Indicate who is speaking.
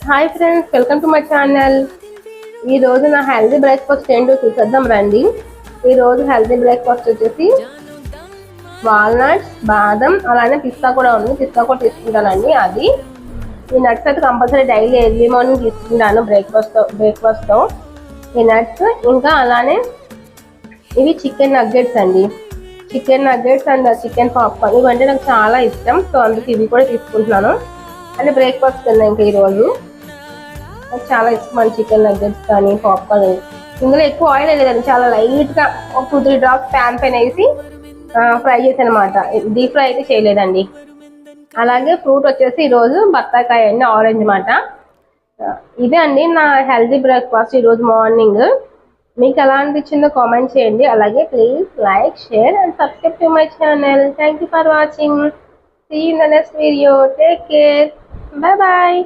Speaker 1: Hi friends, welcome to my channel. ఈ రోజు నా హెల్తీ బ్రేక్ఫాస్ట్ ఏంటో చూసేద్దాం రండి. ఈ రోజు హెల్తీ బ్రేక్ఫాస్ట్ వచ్చేసి వాల్నట్స్, బాదం, అలానే పిస్తా కూడా ఉంది. పిస్తా కూడా తీసుకుంటానండి. అది ఈ నట్స్ అయితే కంపల్సరీ డైలీ ఎర్లీ మార్నింగ్ తీసుకుంటాను బ్రేక్ఫాస్ట్తో ఈ నట్స్. ఇంకా అలానే ఇవి చికెన్ నగ్గెట్స్ అండి. Chicken nuggets and chicken popcorn ఇవంటే నాకు చాలా ఇష్టం. సో అందుకే ఇవి కూడా తీసుకుంటున్నాను. అంటే బ్రేక్ఫాస్ట్ తిన్నా ఇంకా ఈరోజు నాకు చాలా ఇష్టం అండి చికెన్ నగ్గెట్స్ కానీ పాప్కార్న్. ఇందులో ఎక్కువ ఆయిల్ వేయలేదండి, చాలా లైట్గా ఒక 2-3 డ్రాప్స్ ప్యాన్ పైన వేసి ఫ్రై చేసాను అనమాట. డీప్ ఫ్రై అయితే చేయలేదండి. అలాగే ఫ్రూట్ వచ్చేసి ఈరోజు బత్తాకాయ అండి, ఆరెంజ్ మాట. ఇదే అండి నా హెల్తీ బ్రేక్ఫాస్ట్ ఈరోజు మార్నింగ్. మీకు ఎలా అనిపించిందో కామెంట్ చేయండి. అలాగే please like, share and subscribe to my channel. Thank you for watching. See you in the next video. Take care. Bye bye.